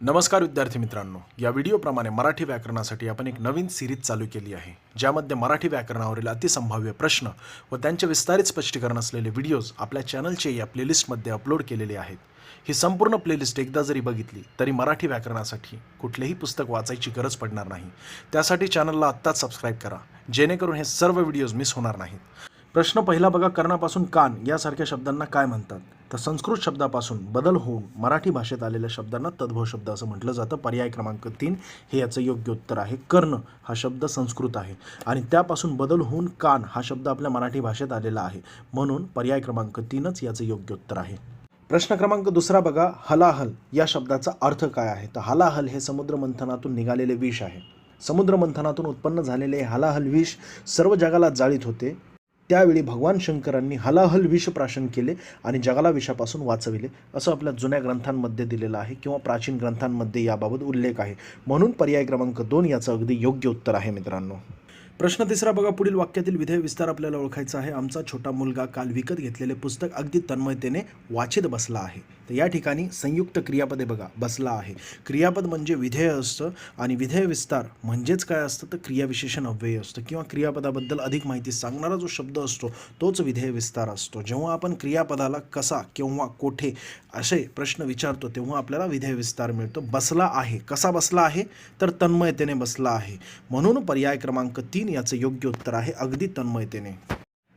नमस्कार विद्यार्थी मित्रांनो, या व्हिडिओप्रमाणे मराठी व्याकरणासाठी आपण एक नवीन सिरीज चालू केली आहे, ज्यामध्ये मराठी व्याकरणावरील अतिसंभाव्य प्रश्न व त्यांचे विस्तारित स्पष्टीकरण असलेले व्हिडिओज आपल्या चॅनलचे या प्लेलिस्टमध्ये अपलोड केलेले आहेत. ही संपूर्ण प्लेलिस्ट एकदा जरी बघितली तरी मराठी व्याकरणासाठी कुठलेही पुस्तक वाचायची गरज पडणार नाही. त्यासाठी चॅनलला आत्ताच सबस्क्राईब करा, जेणेकरून हे सर्व व्हिडिओज मिस होणार नाहीत. प्रश्न पहिला बघा, कर्णापासून कान यासारख्या शब्दांना काय म्हणतात? तर संस्कृत शब्दापासून बदल होऊन मराठी भाषेत आलेल्या शब्दांना तद्भव शब्द असं म्हटलं जातं. पर्याय क्रमांक 3 हे याचं योग्य उत्तर आहे. कर्ण हा शब्द संस्कृत आहे आणि त्यापासून बदल होऊन कान हा शब्द आपल्या मराठी भाषेत आलेला आहे, म्हणून पर्याय क्रमांक 3च याचं योग्य उत्तर आहे. प्रश्न क्रमांक दुसरा बघा, हलाहल या शब्दाचा अर्थ काय आहे? तर हलाहल हे समुद्र मंथनातून निघालेले विष आहे. समुद्र मंथनातून उत्पन्न झालेले हलाहल विष सर्व जगाला जाळीत होते. त्यावेळी भगवान शंकरांनी हलाहल विष प्राशन केले आणि जगाला विषापासून वाचविले, असं आपल्या जुन्या ग्रंथांमध्ये दिलेलं आहे किंवा प्राचीन ग्रंथांमध्ये याबाबत उल्लेख आहे, म्हणून पर्याय क्रमांक 2 याचं अगदी योग्य उत्तर आहे मित्रांनो. प्रश्न तिसरा बघा, पुढील वाक्यातील विधेय विस्तार आपल्याला ओळखायचा आहे. आमचा छोटा मुलगा काल विकत घेतलेले पुस्तक अगदी तन्मयतेने वाचित बसला आहे. तर या ठिकाणी संयुक्त क्रियापदे बघा, बसला आहे. क्रियापद म्हणजे विधेय असतं आणि विधेय विस्तार म्हणजेच काय असतं तर क्रियाविशेषण अव्यय असतं किंवा क्रियापदाबद्दल अधिक माहिती सांगणारा जो शब्द असतो तोच विधेय विस्तार असतो. जेव्हा आपण क्रियापदाला कसा, केव्हा, कोठे असे प्रश्न विचारतो तेव्हा आपल्याला विधेय विस्तार मिळतो. बसला आहे, कसा बसला आहे तर तन्मयतेने बसला आहे, म्हणून पर्याय क्रमांक 3 याचं योग्य उत्तर आहे, अगदी तन्मयतेने.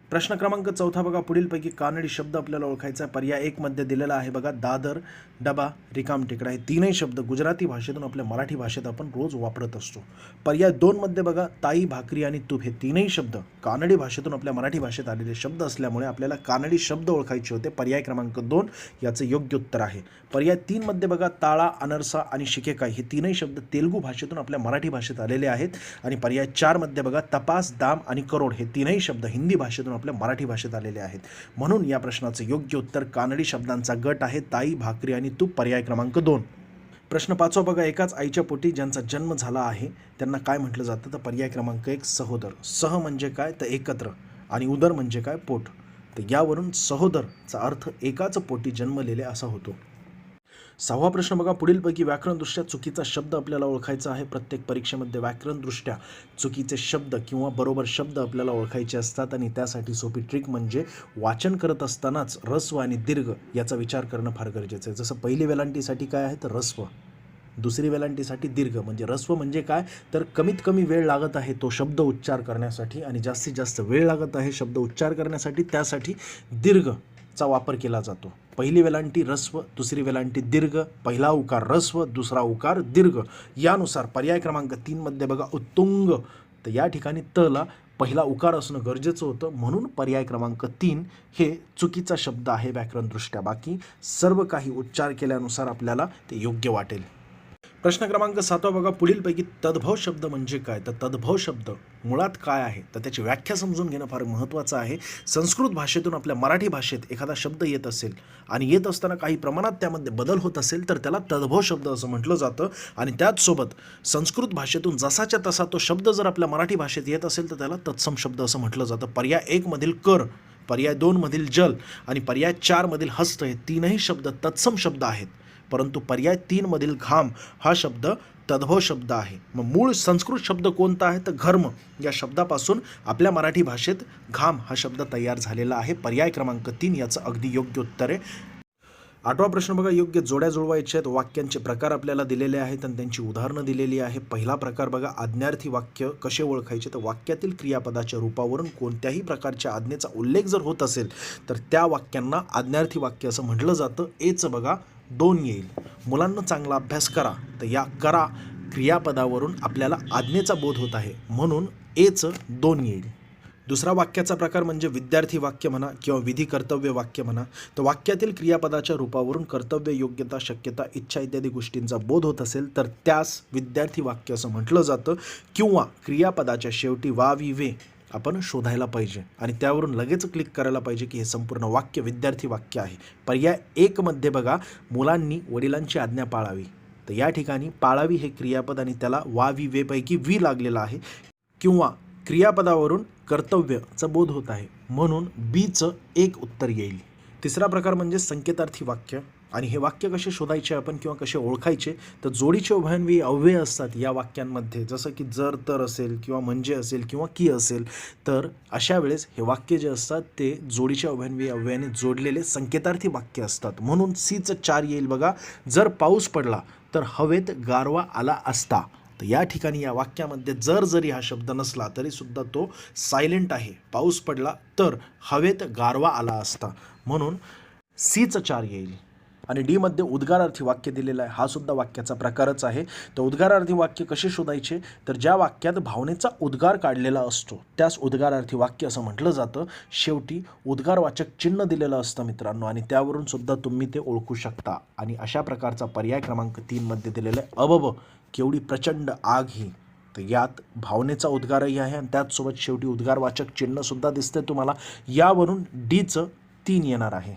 प्रश्न क्रमांक 4 बघा, पुढीलपैकी कानडी शब्द आपल्याला ओळखायचा आहे. पर्याय 1 मध्ये दिलेला आहे बघा, दादर, डबा, रिकाम टेकडा हे तीनही शब्द गुजराती भाषेतून आपल्या मराठी भाषेत आपण रोज वापरत असतो. पर्याय 2 मध्ये बघा, ताई, भाकरी आणि तूप हे तीनही शब्द कानडी भाषेतून आपल्या मराठी भाषेत आलेले शब्द असल्यामुळे आपल्याला कानडी शब्द ओळखायचे होते. पर्याय क्रमांक 2 याचं योग्य उत्तर आहे. पर्याय 3 मध्ये बघा, ताळा, अनरसा आणि शिकेकाई हे तीनही शब्द तेलुगू भाषेतून आपल्या मराठी भाषेत आलेले आहेत. आणि पर्याय 4 मध्ये बघा, तपास, दाम आणि करोड हे तीनही शब्द हिंदी भाषेतून आपल्या मराठी भाषेत आलेले आहेत, म्हणून या प्रश्नाचं योग्य उत्तर कानडी शब्दांचा गट आहे, ताई, भाकरी आणि तूप. पर्याय क्रमांक 2. प्रश्न 5 बघा, एकाच आईच्या पोटी ज्यांचा जन्म झाला आहे त्यांना काय म्हटलं जातं? तर पर्याय क्रमांक 1 सहोदर. सह म्हणजे काय तर एकत्र आणि उदर म्हणजे काय पोट. तर यावरून सहोदरचा अर्थ एकाच पोटी जन्मलेले असा होतो. 6वा प्रश्न बघा, पुढीलपैकी व्याकरणदृष्ट्या चुकीचा शब्द आपल्याला ओळखायचा आहे. प्रत्येक परीक्षेमध्ये व्याकरणदृष्ट्या चुकीचे शब्द किंवा बरोबर शब्द आपल्याला ओळखायचे असतात आणि त्यासाठी सोपी ट्रिक म्हणजे वाचन करत असतानाच रस्व आणि दीर्घ याचा विचार करणं फार गरजेचं आहे. जसं पहिली वेलांटीसाठी काय आहे तर रस्व, दुसरी वेलांटीसाठी दीर्घ. म्हणजे रस्व म्हणजे काय तर कमीत कमी वेळ लागत आहे तो शब्द उच्चार करण्यासाठी आणि जास्तीत जास्त वेळ लागत आहे शब्द उच्चार करण्यासाठी, त्यासाठी दीर्घचा वापर केला जातो. पहिली वेलांटी रस्व, दुसरी वेलांटी दीर्घ, पहिला उकार रस्व, दुसरा उकार दीर्घ. यानुसार पर्याय क्रमांक 3 मध्ये बघा, उत्तुंग. तर या ठिकाणी तला पहिला उकार असणं गरजेचं होतं, म्हणून पर्याय क्रमांक 3 हे चुकीचा शब्द आहे व्याकरणदृष्ट्या. बाकी सर्व काही उच्चार केल्यानुसार आपल्याला ते योग्य वाटेल. प्रश्न क्रमांक 7 बघा, पुढीलपैकी तद्भव शब्द म्हणजे काय? तर तद्भव शब्द मुळात काय आहे तर त्याची व्याख्या समजून घेणं फार महत्त्वाचं आहे. संस्कृत भाषेतून आपल्या मराठी भाषेत एखादा शब्द येत असेल आणि येत असताना काही प्रमाणात त्यामध्ये बदल होत असेल तर त्याला तद्भव शब्द असं म्हटलं जातं. आणि त्याचसोबत संस्कृत भाषेतून जसाच्या तसा तो शब्द जर आपल्या मराठी भाषेत येत असेल तर त्याला तत्सम शब्द असं म्हटलं जातं. पर्याय 1 मधील कर, पर्याय 2 मधील जल आणि पर्याय 4 मधील हस्त हे तीनही शब्द तत्सम शब्द आहेत, परंतु पर्याय 3 मधील घाम हा शब्द तद्भव शब्द आहे. मग मूळ संस्कृत शब्द कोणता आहे तर घर्म या शब्दापासून आपल्या मराठी भाषेत घाम हा शब्द तयार झालेला आहे. पर्याय क्रमांक 3 याचं अगदी योग्य उत्तर आहे. 8वा प्रश्न बघा, योग्य जोड्या जुळवायचे आहेत. वाक्यांचे प्रकार आपल्याला दिलेले आहेत आणि त्यांची उदाहरणं दिलेली आहे. पहिला प्रकार बघा, आज्ञार्थी वाक्य कसे ओळखायचे? तर वाक्यातील क्रियापदाच्या रूपावरून कोणत्याही प्रकारच्या आज्ञेचा उल्लेख जर होत असेल तर त्या वाक्यांना आज्ञार्थी वाक्य असं म्हटलं जातं. एचं बघा 2 येईल. मुलांना चांगला अभ्यास करा, तर या करा क्रियापदावरून आपल्याला आज्ञेचा बोध होत आहे, म्हणून एचं 2 येईल. दुसरा वाक्याचा प्रकार म्हणजे विद्यार्थी वाक्य म्हणा किंवा विधी कर्तव्य वाक्य म्हणा. तर वाक्यातील क्रियापदाच्या रूपावरून कर्तव्य, योग्यता, शक्यता, इच्छा इत्यादी गोष्टींचा बोध होत असेल तर त्यास विद्यार्थी वाक्य असं म्हटलं जातं. किंवा क्रियापदाच्या शेवटी वा, वि, वे आपण शोधायला पाहिजे आणि त्यावरून लगेच क्लिक करायला पाहिजे की हे संपूर्ण वाक्य विद्यार्थी वाक्य आहे. पर्याय 1 मध्ये बघा, मुलांनी वडिलांची आज्ञा पाळावी. तर या ठिकाणी पाळावी हे क्रियापद आणि त्याला वा, वि, वे पैकी वी लागलेला आहे. किंवा क्रियापदावरून कर्तव्याचा बोध होत आहे, म्हणून बीचं 1 उत्तर येईल. तिसरा प्रकार म्हणजे संकेतार्थी वाक्य. आणि हे वाक्य कसे शोधायचे आपण किंवा कसे ओळखायचे, तर जोडीचे उभयन्वी अव्यय असतात या वाक्यांमध्ये, जसं की जर तर असेल किंवा म्हणजे असेल किंवा की असेल, तर अशा वेळेस हे वाक्य जे असतात ते जोडीच्या उभयन्वी अव्ययाने जोडलेले संकेतार्थी वाक्य असतात. म्हणून सीचं 4 येईल बघा. जर पाऊस पडला तर हवेत गारवा आला असता. तर या ठिकाणी या वाक्यामध्ये जरी हा शब्द नसला तरी सुद्धा तो सायलेंट आहे. पाऊस पडला तर हवेत गारवा आला असता, म्हणून सीचं 4 येईल. आणि डीमध्ये उद्गारार्थी वाक्य दिलेलं आहे, हा सुद्धा वाक्याचा प्रकारच आहे. तर उद्गारार्थी वाक्य कसे शोधायचे, तर ज्या वाक्यात भावनेचा उद्गार काढलेला असतो त्यास उद्गारार्थी वाक्य असं म्हटलं जातं. शेवटी उद्गारवाचक चिन्ह दिलेलं असतं मित्रांनो, आणि त्यावरून सुद्धा तुम्ही ते ओळखू शकता. आणि अशा प्रकारचा पर्याय क्रमांक 3 मध्ये दिलेला आहे, अबब केवढी प्रचंड आग ही. तर यात भावनेचा उद्गारही आहे आणि त्याचसोबत शेवटी उद्गारवाचक चिन्हसुद्धा दिसते तुम्हाला. यावरून डीचं 3 येणार आहे.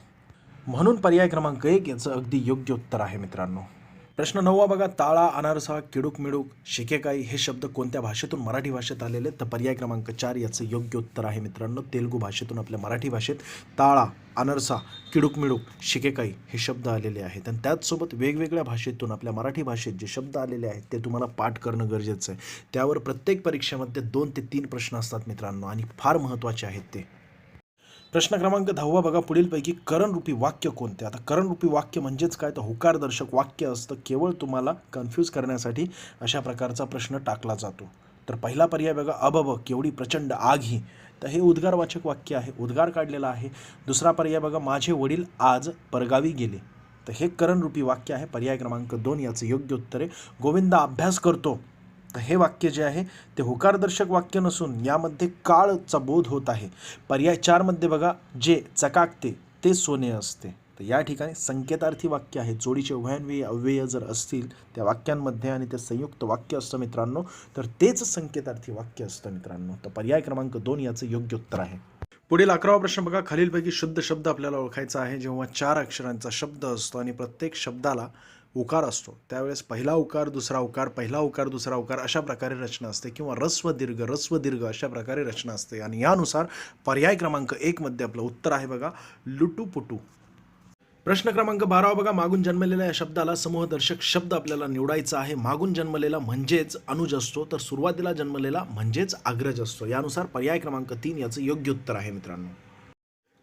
म्हणून पर्याय क्रमांक 1 याचं अगदी योग्य उत्तर आहे मित्रांनो. प्रश्न 9 बघा. ताळा, अनारसा, किडूक मिडूक, शिकेकाई हे शब्द कोणत्या भाषेतून मराठी भाषेत आलेले, तर पर्याय क्रमांक 4 याचं योग्य उत्तर आहे मित्रांनो. तेलुगू भाषेतून आपल्या मराठी भाषेत ताळा, अनरसा, किडूक मिडूक, शिकेकाई हे शब्द आलेले आहेत. आणि त्याचसोबत वेगवेगळ्या भाषेतून आपल्या मराठी भाषेत जे शब्द आलेले आहेत ते तुम्हाला पाठ करणं गरजेचं आहे. त्यावर प्रत्येक परीक्षेमध्ये 2 ते 3 प्रश्न असतात मित्रांनो, आणि फार महत्त्वाचे आहेत ते. प्रश्न क्रमांक 10 बघा. पुढीलपैकी करणरूपी वाक्य कोणते. आता करणरूपी वाक्य म्हणजेच काय, तर होकारदर्शक वाक्य असतं. केवळ तुम्हाला कन्फ्यूज करण्यासाठी अशा प्रकारचा प्रश्न टाकला जातो. तर पहिला पर्याय बघा, अबब केवढी प्रचंड आग ही. तर हे उद्गारवाचक वाक्य आहे, उद्गार काढलेला आहे. दुसरा पर्याय बघा, माझे वडील आज परगावी गेले. तर हे करणरूपी वाक्य आहे. पर्याय क्रमांक 2 याचं योग्य उत्तर आहे. गोविंदा अभ्यास करतो. तर हे वाक्य जे आहे ते होकारदर्शक वाक्य नसून यामध्ये काळचा बोध होत आहे. पर्याय 4 मध्ये बघा, जे चकाकते ते सोने असते. तर या ठिकाणी संकेतार्थी वाक्य आहे. जोडीचे उभयन्वी अव्यय जर असतील त्या वाक्यांमध्ये आणि ते संयुक्त वाक्य असतं मित्रांनो, तर तेच संकेतार्थी वाक्य असतं मित्रांनो. तर पर्याय क्रमांक 2 याचं योग्य उत्तर आहे. पुढील 11वा प्रश्न बघा. खालीलपैकी शुद्ध शब्द आपल्याला ओळखायचा आहे. जेव्हा 4 अक्षरांचा शब्द असतो आणि प्रत्येक शब्दाला उकार असतो त्यावेळेस पहिला उकार, दुसरा उकार, पहिला उकार, दुसरा उकार अशा प्रकारे रचना असते, किंवा रस्व दीर्घ अशा प्रकारे रचना असते. आणि यानुसार पर्याय क्रमांक 1 मध्ये आपलं उत्तर आहे बघा, लुटूपुटू. प्रश्न क्रमांक 12 बघा. मागून जन्मलेल्या या शब्दाला समूहदर्शक शब्द आपल्याला निवडायचा आहे. मागून जन्मलेला म्हणजेच अनुज असतो, तर सुरुवातीला जन्मलेला म्हणजेच अग्रज असतो. यानुसार पर्याय क्रमांक 3 याचं योग्य उत्तर आहे मित्रांनो.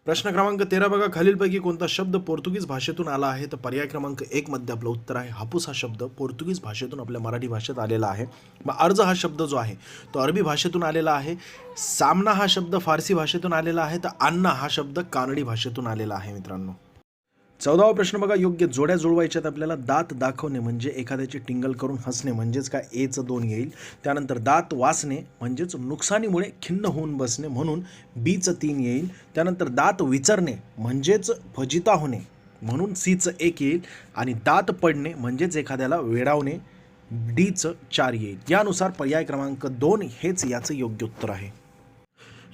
प्रश्न क्रमांक 13 बघा. खालीलपैकी कोणता शब्द पोर्तुगीज भाषेतून आला आहे, तर पर्याय क्रमांक 1 मध्ये आपलं उत्तर आहे, हापूस. हा शब्द पोर्तुगीज भाषेतून आपल्या मराठी भाषेत आलेला आहे. मग अर्ज हा शब्द जो आहे तो अरबी भाषेतून आलेला आहे. सामना हा शब्द फारसी भाषेतून आलेला आहे. तर अन्ना हा शब्द कानडी भाषेतून आलेला आहे मित्रांनो. 14वा प्रश्न बघा. योग्य जोड्या जुळवायच्यात आपल्याला. दात दाखवणे म्हणजे एखाद्याची टिंगल करून हसणे म्हणजेच काय, एचं 2 येईल. त्यानंतर दात वासणे म्हणजेच नुकसानीमुळे खिन्न होऊन बसणे, म्हणून बीचं 3 येईल. त्यानंतर दात विचरणे म्हणजेच फजिता होणे, म्हणून सीचं 1 येईल. आणि दात पडणे म्हणजेच एखाद्याला वेडावणे, डीचं 4 येईल. यानुसार पर्याय क्रमांक 2 हेच याचं योग्य उत्तर आहे.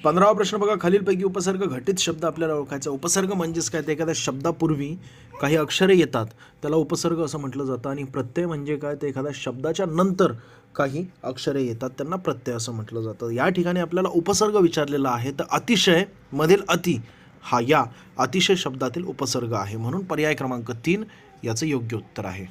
15वा प्रश्न बघा. खालीलपैकी उपसर्ग घटित शब्द आपल्याला ओळखायचा. उपसर्ग म्हणजेच काय, तर एखाद्या शब्दापूर्वी काही अक्षरे येतात त्याला उपसर्ग असं म्हटलं जातं. आणि प्रत्यय म्हणजे काय, तर एखाद्या शब्दाच्या नंतर काही अक्षरे येतात त्यांना प्रत्यय असं म्हटलं जातं. या ठिकाणी आपल्याला उपसर्ग विचारलेला आहे, तर अतिशय मधील अति हा या अतिशय शब्दातील उपसर्ग आहे, म्हणून पर्याय क्रमांक 3 याचं योग्य उत्तर आहे.